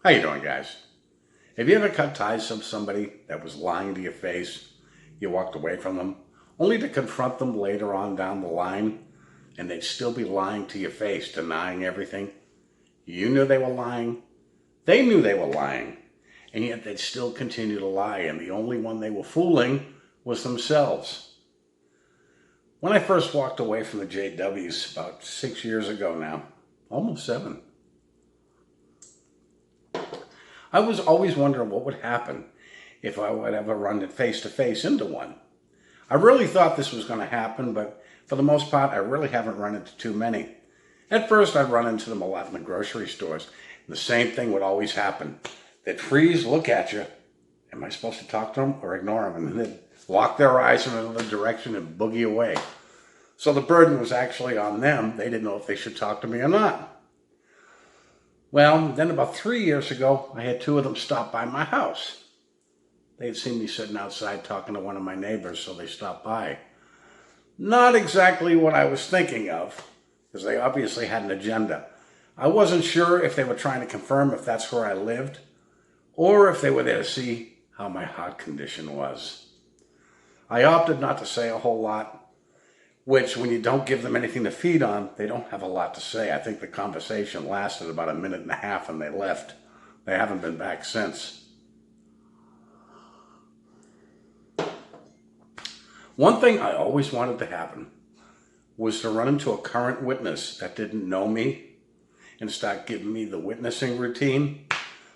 How you doing, guys? Have you ever cut ties with somebody that was lying to your face? You walked away from them, only to confront them later on down the line, and they'd still be lying to your face, denying everything. You knew they were lying. They knew they were lying. And yet they'd still continue to lie, and the only one they were fooling was themselves. When I first walked away from the JWs about 6 years ago now, almost 7, I was always wondering what would happen if I would ever run it face to face into one. I really thought this was going to happen, but for the most part, I really haven't run into too many. At first, I'd run into them a lot in the grocery stores. The same thing would always happen. They'd freeze, look at you. Am I supposed to talk to them or ignore them? And they'd lock their eyes in another direction and boogie away. So the burden was actually on them. They didn't know if they should talk to me or not. Well, then about 3 years ago, I had 2 of them stop by my house. They had seen me sitting outside talking to one of my neighbors, so they stopped by. Not exactly what I was thinking of, because they obviously had an agenda. I wasn't sure if they were trying to confirm if that's where I lived, or if they were there to see how my heart condition was. I opted not to say a whole lot, which when you don't give them anything to feed on, they don't have a lot to say. I think the conversation lasted about 1.5 minutes and they left. They haven't been back since. One thing I always wanted to happen was to run into a current witness that didn't know me and start giving me the witnessing routine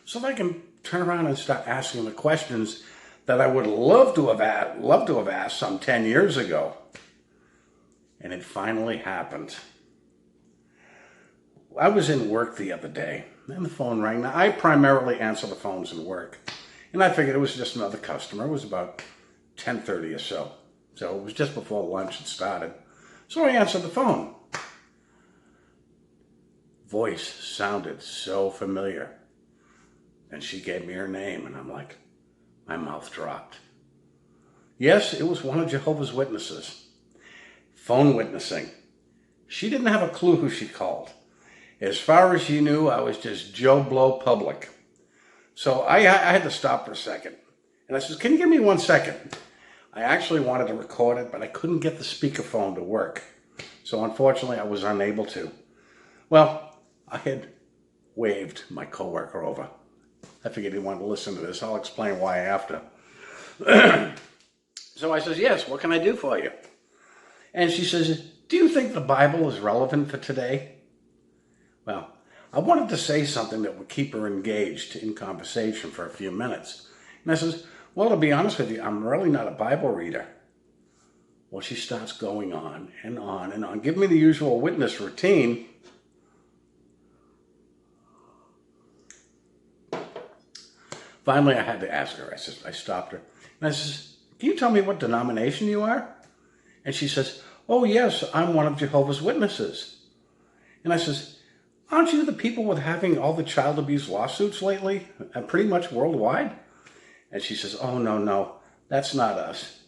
so that I can turn around and start asking the questions that I would love to have asked some 10 years ago. And it finally happened. I was in work the other day, and the phone rang. Now, I primarily answer the phones in work, and I figured it was just another customer. It was about 10:30 or so. So it was just before lunch had started. So I answered the phone. Voice sounded so familiar. And she gave me her name, and I'm like, my mouth dropped. Yes, it was one of Jehovah's Witnesses. Phone witnessing. She didn't have a clue who she called. As far as she knew, I was just Joe Blow public. So I had to stop for a second. And I said, can you give me 1 second? I actually wanted to record it, but I couldn't get the speakerphone to work. So unfortunately, I was unable to. Well, I had waved my coworker over. I figured he wanted to listen to this. I'll explain why after. So I says, yes, what can I do for you? And she says, do you think the Bible is relevant for today? Well, I wanted to say something that would keep her engaged in conversation for a few minutes. And I says, well, to be honest with you, I'm really not a Bible reader. Well, she starts going on and on and on. Give me the usual witness routine. Finally, I had to ask her. I stopped her. And I says, can you tell me what denomination you are? And she says, oh, yes, I'm one of Jehovah's Witnesses. And I says, aren't you the people with having all the child abuse lawsuits lately, pretty much worldwide? And she says, oh, no, that's not us.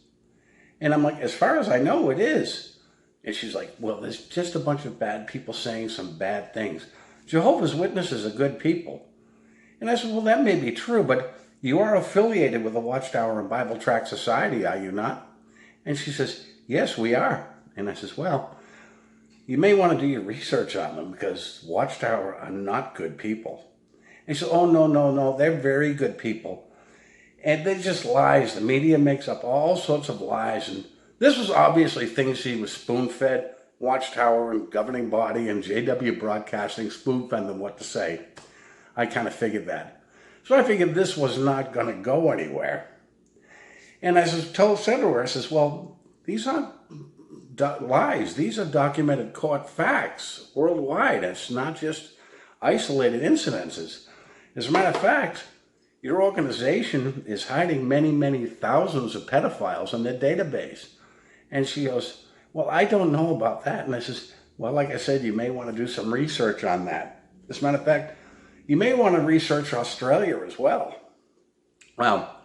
And I'm like, as far as I know, it is. And she's like, well, there's just a bunch of bad people saying some bad things. Jehovah's Witnesses are good people. And I said, well, that may be true, but you are affiliated with the Watchtower and Bible Tract Society, are you not? And she says, yes, we are. And I says, well, you may want to do your research on them because Watchtower are not good people. And she said, oh, no, they're very good people. And they're just lies. The media makes up all sorts of lies. And this was obviously things she was spoon-fed. Watchtower and governing body and JW Broadcasting spoon-fed them what to say. I kind of figured that. So I figured this was not going to go anywhere. And I said to her, I says, well, these aren't lies. These are documented court facts worldwide. It's not just isolated incidences. As a matter of fact, your organization is hiding many, many thousands of pedophiles in their database. And she goes, well, I don't know about that. And I says, well, like I said, you may want to do some research on that. As a matter of fact, you may want to research Australia as well. Well,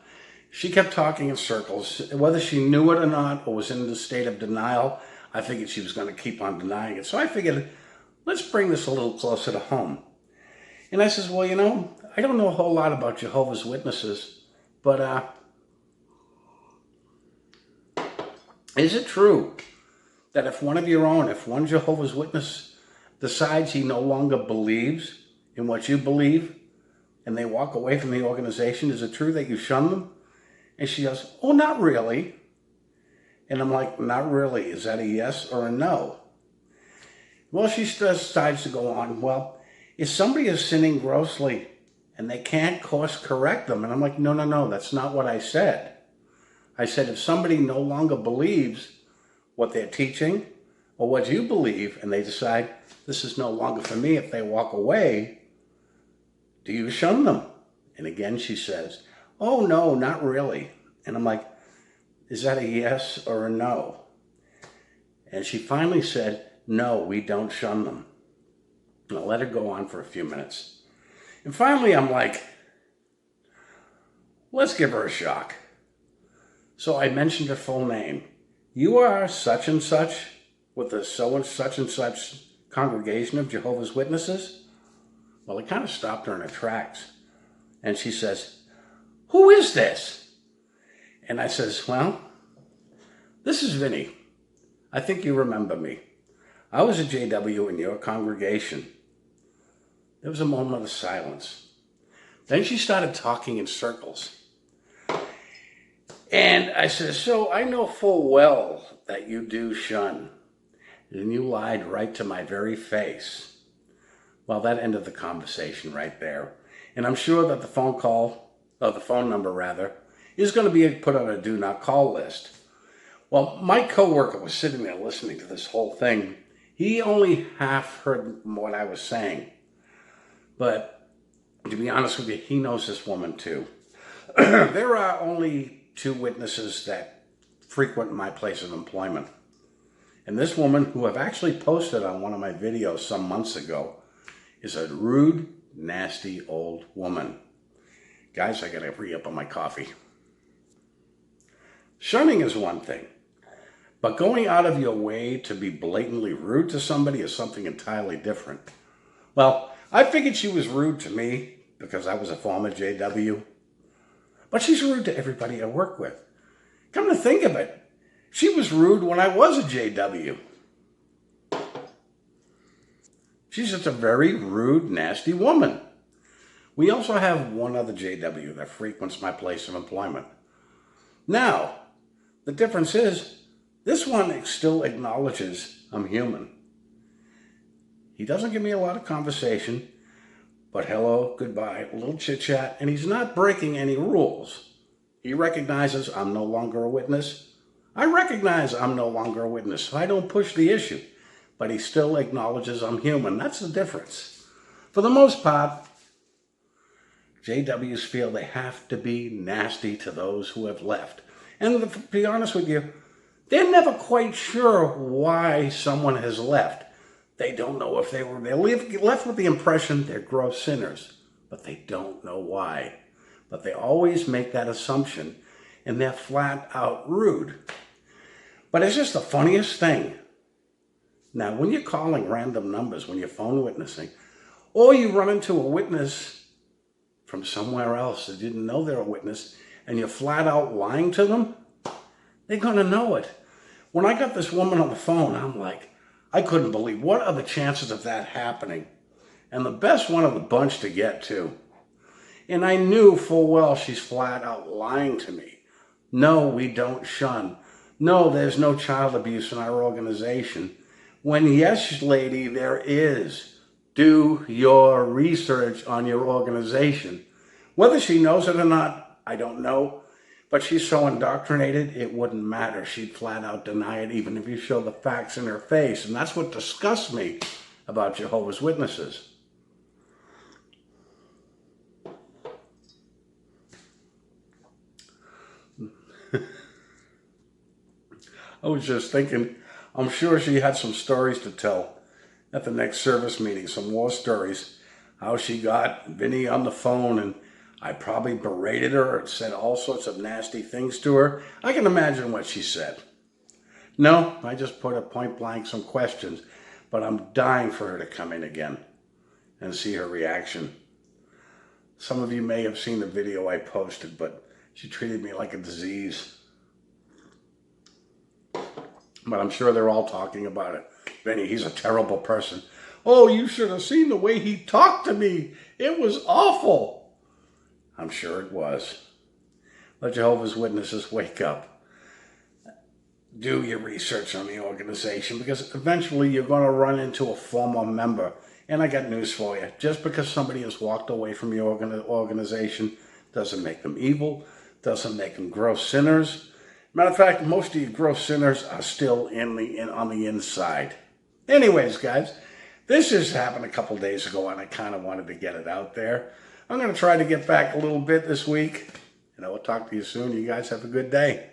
she kept talking in circles. Whether she knew it or not, or was in the state of denial, I figured she was going to keep on denying it. So I figured, let's bring this a little closer to home. And I says, well, I don't know a whole lot about Jehovah's Witnesses, but is it true that if one Jehovah's Witness decides he no longer believes in what you believe and they walk away from the organization, is it true that you shun them? And she goes, oh, not really. And I'm like, not really. Is that a yes or a no? Well, she decides to go on. Well, if somebody is sinning grossly and they can't course correct them, and I'm like, no, that's not what I said. I said, if somebody no longer believes what they're teaching or what you believe, and they decide this is no longer for me, if they walk away, do you shun them? And again, she says, oh, no, not really. And I'm like, is that a yes or a no? And she finally said, no, we don't shun them. And I let her go on for a few minutes. And finally, I'm like, let's give her a shock. So I mentioned her full name. You are such and such with the such and such congregation of Jehovah's Witnesses? Well, it kind of stopped her in her tracks. And she says, who is this? And I says, well, this is Vinny. I think you remember me. I was a JW in your congregation. There was a moment of silence. Then she started talking in circles. And I said, so I know full well that you do shun. And you lied right to my very face. Well, that ended the conversation right there. And I'm sure that the phone number, is going to be put on a do not call list. Well, my coworker was sitting there listening to this whole thing. He only half heard what I was saying. But to be honest with you, he knows this woman too. There are only 2 witnesses that frequent my place of employment. And this woman, who I've actually posted on one of my videos some months ago, is a rude, nasty old woman. Guys, I gotta re-up on my coffee. Shunning is one thing, but going out of your way to be blatantly rude to somebody is something entirely different. Well, I figured she was rude to me because I was a former JW, but she's rude to everybody I work with. Come to think of it, she was rude when I was a JW. She's just a very rude, nasty woman. We also have one other JW that frequents my place of employment. Now, the difference is, this one still acknowledges I'm human. He doesn't give me a lot of conversation, but hello, goodbye, a little chit-chat, and he's not breaking any rules. He recognizes I'm no longer a witness. I recognize I'm no longer a witness, so I don't push the issue, but he still acknowledges I'm human. That's the difference. For the most part, JWs feel they have to be nasty to those who have left. And to be honest with you, they're never quite sure why someone has left. They don't know if they're left with the impression they're gross sinners, but they don't know why. But they always make that assumption, and they're flat out rude. But it's just the funniest thing. Now, when you're calling random numbers, when you're phone witnessing, or you run into a witness from somewhere else that didn't know they're a witness, and you're flat out lying to them, they're going to know it. When I got this woman on the phone, I'm like, I couldn't believe, what are the chances of that happening? And the best one of the bunch to get to. And I knew full well she's flat out lying to me. No, we don't shun. No, there's no child abuse in our organization. When yes, lady, there is. Do your research on your organization. Whether she knows it or not, I don't know. But she's so indoctrinated, it wouldn't matter. She'd flat out deny it, even if you show the facts in her face. And that's what disgusts me about Jehovah's Witnesses. I was just thinking, I'm sure she had some stories to tell at the next service meeting, some war stories. How she got Vinny on the phone, and I probably berated her and said all sorts of nasty things to her. I can imagine what she said. No, I just put her point blank some questions, but I'm dying for her to come in again and see her reaction. Some of you may have seen the video I posted, but she treated me like a disease. But I'm sure they're all talking about it. Benny, he's a terrible person. Oh, you should have seen the way he talked to me. It was awful. I'm sure it was. Let Jehovah's Witnesses wake up. Do your research on the organization, because eventually you're going to run into a former member. And I got news for you. Just because somebody has walked away from your organization doesn't make them evil, doesn't make them gross sinners. Matter of fact, most of you gross sinners are still on the inside. Anyways, guys, this just happened a couple days ago, and I kind of wanted to get it out there. I'm going to try to get back a little bit this week, and I will talk to you soon. You guys have a good day.